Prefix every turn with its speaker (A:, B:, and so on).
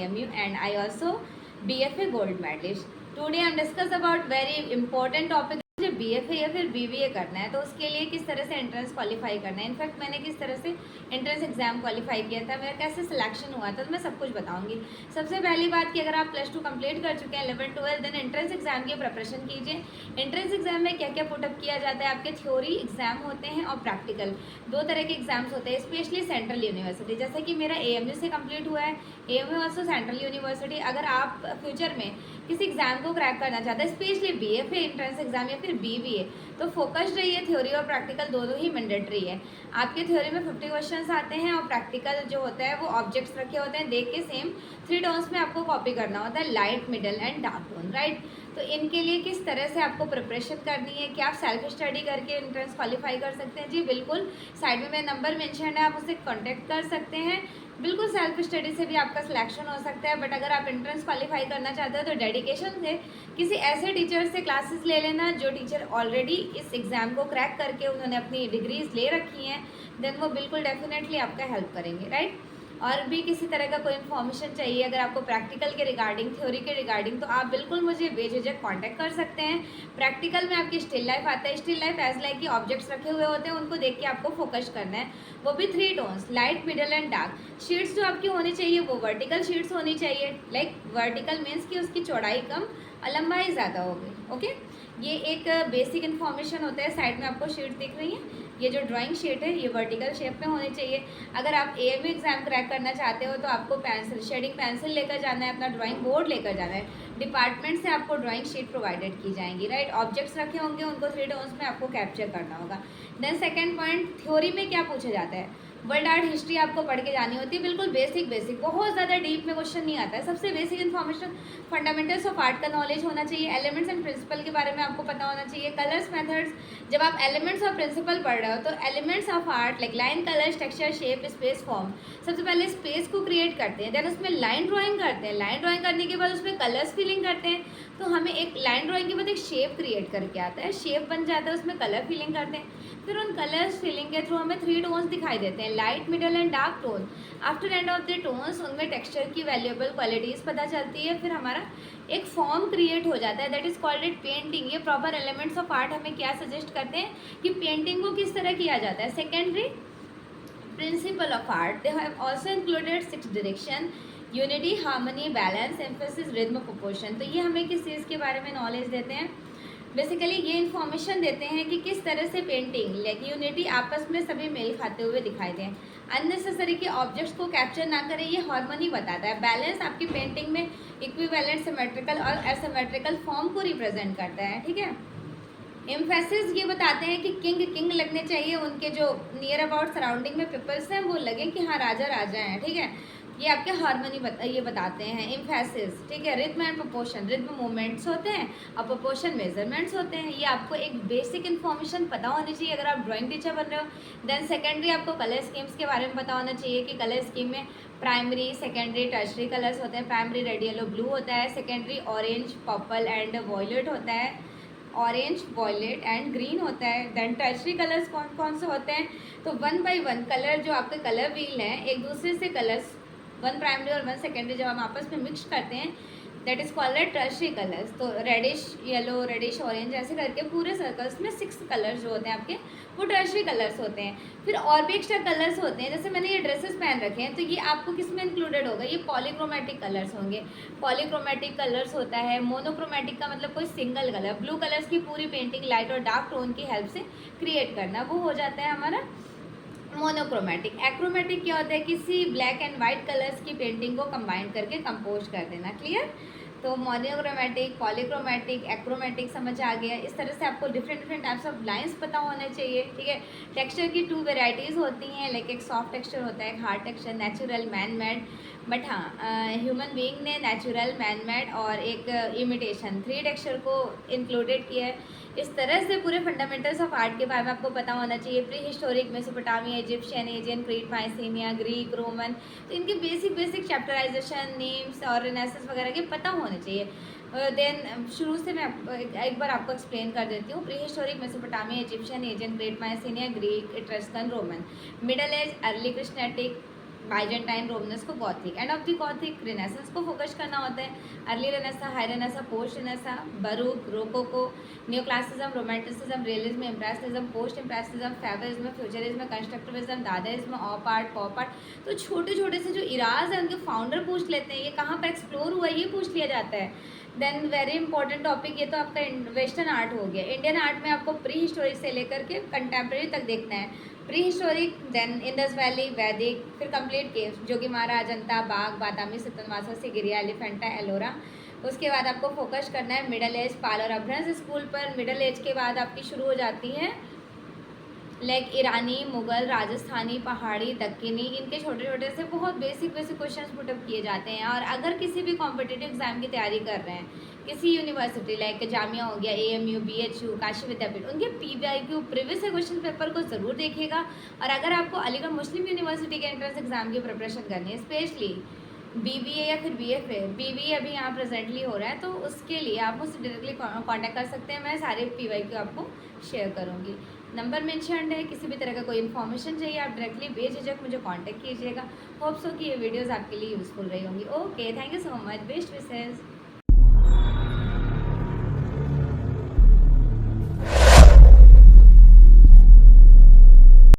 A: AMU and I also BFA gold medalist. Today I'm discuss about very important topic. मुझे BFA या फिर BBA करना है तो उसके लिए किस तरह से एंट्रेंस क्वालिफाई करना है, इनफैक्ट मैंने किस तरह से एंट्रेंस एग्जाम क्वालिफाई किया था, मेरा कैसे सिलेक्शन हुआ था, तो मैं सब कुछ बताऊंगी। सबसे पहली बात कि अगर आप +2 कंप्लीट कर चुके हैं 11-12 देन एंट्रेंस एग्जाम की प्रिपरेशन कीजिए। एंट्रेंस एग्जाम में क्या क्या पुटअप किया जाता है, आपके थ्योरी एग्जाम होते हैं और प्रैक्टिकल, दो तरह के एग्जाम्स होते हैं, स्पेशली सेंट्रल यूनिवर्सिटी। जैसे कि मेरा AMU से कंप्लीट हुआ है, AMU ऑल्सो सेंट्रल यूनिवर्सिटी। अगर आप फ्यूचर में किसी एग्जाम को क्रैक करना चाहते हैं, स्पेशली BFA एंट्रेंस एग्जाम या फिर BBA, तो फोकस्ड रहिए। थ्योरी और प्रैक्टिकल दोनों ही मैंडेटरी है। आपके थ्योरी में 50 क्वेश्चंस आते हैं और प्रैक्टिकल जो होता है वो ऑब्जेक्ट्स रखे होते हैं, देख के सेम 3 टोन्स में आपको कॉपी करना होता है, light, middle and dark tone, right. तो इनके लिए किस तरह से आपको प्रिपरेशन करनी है, क्या आप सेल्फ स्टडी करके एंट्रेंस क्वालिफाई कर सकते हैं? जी बिल्कुल, साइड में मेरा नंबर मेंशन है, आप उससे कॉन्टेक्ट कर सकते हैं। बिल्कुल सेल्फ स्टडी से भी आपका सिलेक्शन हो सकता है, बट अगर आप एंट्रेंस क्वालिफाई करना चाहते हो तो डेडिकेशन से किसी ऐसे टीचर से क्लासेस ले लेना जो टीचर ऑलरेडी इस एग्ज़ाम को क्रैक करके उन्होंने अपनी डिग्रीज ले रखी हैं, देन वो बिल्कुल डेफिनेटली आपका हेल्प करेंगे, राइट। और भी किसी तरह का कोई इन्फॉर्मेशन चाहिए अगर आपको प्रैक्टिकल के रिगार्डिंग, थ्योरी के रिगार्डिंग, तो आप बिल्कुल मुझे बेझिझक कांटेक्ट कर सकते हैं। प्रैक्टिकल में आपकी स्टिल लाइफ आता है, स्टिल लाइफ एज लाइक की ऑब्जेक्ट्स रखे हुए होते हैं, उनको देख के आपको फोकस करना है, वो भी 3 tones, light, middle and dark. Sheets जो आपकी होनी चाहिए वो वर्टिकल शीट्स होनी चाहिए, लाइक वर्टिकल मीन्स कि उसकी चौड़ाई कम और लंबाई ज़्यादा होगी, ओके। ये एक बेसिक इन्फॉर्मेशन होता है। साइड में आपको शीट दिख रही है, ये जो ड्राइंग शीट है ये वर्टिकल शेप में होनी चाहिए। अगर आप AMU एग्जाम क्रैक करना चाहते हो तो आपको पेंसिल, शेडिंग पेंसिल लेकर जाना है, अपना ड्राइंग बोर्ड लेकर जाना है, डिपार्टमेंट से आपको ड्राइंग शीट प्रोवाइडेड की जाएंगी, राइट। ऑब्जेक्ट्स रखे होंगे, उनको 3 टोन्स में आपको कैप्चर करना होगा। देन सेकेंड पॉइंट, थ्योरी में क्या पूछा जाता है, वर्ल्ड आर्ट हिस्ट्री आपको पढ़ के जानी होती है, बिल्कुल बेसिक, बहुत ज़्यादा डीप में क्वेश्चन नहीं आता है। सबसे basic information, fundamentals of art का नॉलेज होना चाहिए, एलिमेंट्स एंड प्रिंसिपल के बारे में आपको पता होना चाहिए, कलर्स, मेथड्स। जब आप एलिमेंट्स और प्रिंसिपल पढ़ रहे हो तो elements of art like line, colour, texture, shape, space, form, सबसे पहले स्पेस को क्रिएट करते हैं, देन उसमें लाइन ड्राइंग करते हैं, लाइन ड्राइंग करने के बाद उसमें कलर्स फिलिंग करते हैं, तो हमें एक लाइन ड्राइंग के बाद एक शेप क्रिएट करके आता है, शेप बन जाता है, उसमें कलर फिलिंग करते हैं, फिर उन कलर्स फिलिंग के थ्रू हमें 3 टोन्स दिखाई देते हैं, light, middle and dark tone. After end of the tones उनमें टेक्सचर की वैल्यूएबल क्वालिटीज़ पता चलती है, फिर हमारा एक फॉर्म क्रिएट हो जाता है, that is called it painting. ये प्रॉपर एलिमेंट्स ऑफ आर्ट हमें क्या सजेस्ट करते हैं कि पेंटिंग को किस तरह किया जाता है। Secondary principle of art, they have also included 6 direction, unity, harmony, balance, emphasis, rhythm, proportion. तो ये हमें किस चीज़ के बारे में नॉलेज देते हैं, बेसिकली ये इन्फॉर्मेशन देते हैं कि किस तरह से पेंटिंग लाइक यूनिटी आपस में सभी मेल खाते हुए दिखाई दें, अननेसेसरी के ऑब्जेक्ट्स को कैप्चर ना करें, ये हार्मनी बताता है। बैलेंस आपकी पेंटिंग में इक्विवेलेंट, सिमेट्रिकल और एसिमेट्रिकल फॉर्म को रिप्रेजेंट करता है, ठीक है। एम्फेसिस ये बताते हैं कि किंग लगने चाहिए, उनके जो नियर अबाउट सराउंडिंग में पीपल्स हैं वो लगे कि हाँ राजा राजा हैं, ठीक है। ये आपके हार्मनी ये बताते हैं एम्फेसिस, ठीक है। Rhythm and proportion, rhythm movements होते हैं और प्रोपोर्शन मेजरमेंट्स होते हैं। ये आपको एक बेसिक इन्फॉर्मेशन पता होनी चाहिए अगर आप ड्राइंग टीचर बन रहे हो। देन सेकेंडरी आपको कलर स्कीम्स के बारे में पता होना चाहिए कि कलर स्कीम में प्राइमरी, सेकेंडरी, टर्शरी कलर्स होते हैं। प्राइमरी रेड, येलो, ब्लू होता है, secondary orange, purple and violet होता है, ऑरेंज, वॉयलेट एंड ग्रीन होता है। देन टर्शरी कलर्स कौन कौन से होते हैं, तो 1 बाई 1 कलर जो आपके कलर व्हील हैं, एक दूसरे से कलर्स 1 प्राइमरी और 1 सेकेंडरी जब हम आपस में मिक्स करते हैं, that is called tertiary colours. तो रेडिश येलो, रेडिश ऑरेंज ऐसे करके पूरे सर्कल्स में 6 कलर्स जो होते हैं आपके वो टर्शरी कलर्स होते हैं। फिर और भी एक्स्ट्रा कलर्स होते हैं, जैसे मैंने ये ड्रेसेस पहन रखे हैं तो ये आपको किस में इंक्लूडेड होगा, ये पॉलीक्रोमेटिक कलर्स होंगे। पॉलीक्रोमेटिक कलर्स होता है, मोनोक्रोमेटिक का मतलब कोई सिंगल कलर, ब्लू कलर्स की पूरी पेंटिंग लाइट और डार्क टोन की हेल्प से क्रिएट करना, वो हो जाता है हमारा मोनोक्रोमेटिक। एक्रोमेटिक क्या होता है, किसी ब्लैक एंड वाइट कलर्स की पेंटिंग को कंबाइन करके कंपोज कर देना, क्लियर। तो मोनोक्रोमेटिक, पॉलीक्रोमेटिक, एक्रोमेटिक समझ आ गया। इस तरह से आपको डिफरेंट टाइप्स ऑफ लाइंस पता होने चाहिए, ठीक है। टेक्सचर की 2 वेराइटीज़ होती हैं, लाइक एक सॉफ्ट टेक्सचर होता है, एक hard texture, natural, man made. But हाँ, ह्यूमन बीइंग ने नेचुरल, मैन मेड और एक इमिटेशन 3 टेक्सचर को इंक्लूडेड किया है। इस तरह से पूरे फंडामेंटल्स ऑफ आर्ट के बारे में आपको पता होना चाहिए। Prehistoric, Mesopotamia, Egyptian, Aegean, Crete, Mycenaea, Greek, Roman, तो इनके बेसिक चैप्टराइजेशन, नेम्स और रेनेसेंस वगैरह के पता होने चाहिए। देन शुरू से मैं एक बार आपको एक्सप्लेन कर देती हूँ। Prehistoric, Mesopotamia, Egyptian, Aegean, Crete, Mycenaea, Greek, Etruscan, Roman. Middle age, early Christianity, Byzantine, Romanesque, Gothic. End of the Gothic renaissance को फोकस करना होता है, early renaissance, high renaissance, post renaissance, baroque, rococo, neoclassicism, romanticism, realism, impressionism, post impressionism, fauvism, futurism, constructivism, dadaism, op art, pop art. तो छोटे छोटे से जो Ira's है उनके फाउंडर पूछ लेते हैं, ये कहाँ पर एक्सप्लोर हुआ ये पूछ लिया जाता है। देन वेरी इंपॉर्टेंट टॉपिक, ये तो आपका वेस्टर्न आर्ट हो गया। इंडियन आर्ट में आपको प्री हिस्टोरिक से लेकर के कंटेम्प्रेरी तक देखना है। Prehistoric, then Indus valley, Vedic, फिर कंप्लीट केव्स, जोगीमारा, अजंता, बाग, बादामी, सितनवासा, सिगिरिया, एलिफेंटा, एलोरा। उसके बाद आपको फोकस करना है मिडल एज, पाल और अभ्रंश स्कूल पर। मिडल एज के बाद आपकी शुरू हो जाती है लाइक ईरानी, मुगल, राजस्थानी, पहाड़ी, दक्कनी। इनके छोटे छोटे से बहुत बेसिक बेसिक क्वेश्चंस पुटअप किए जाते हैं। और अगर किसी भी कॉम्पिटिटिव एग्जाम की तैयारी कर रहे हैं, किसी यूनिवर्सिटी लाइक जामिया हो गया, AMU, BHU, काशी विद्यापीठ, उनके PYQ प्रीवियस क्वेश्चन पेपर को ज़रूर देखिएगा। और अगर आपको अलीगढ़ मुस्लिम यूनिवर्सिटी के एंट्रेंस एग्जाम की प्रिपरेशन करनी है, स्पेशली BBA या फिर BFA, BBA अभी यहाँ प्रेजेंटली हो रहा है, तो उसके लिए आप मुझसे डायरेक्टली कांटेक्ट कर सकते हैं। मैं सारे PYQ आपको शेयर करूँगी। नंबर मेंशन्ड है, किसी भी तरह का कोई इन्फॉर्मेशन चाहिए आप डायरेक्टली बेझिझक मुझे कांटेक्ट कीजिएगा। होप्स हो कि ये वीडियोस आपके लिए यूज़फुल रही होंगी। Okay, thank you so much, best wishes.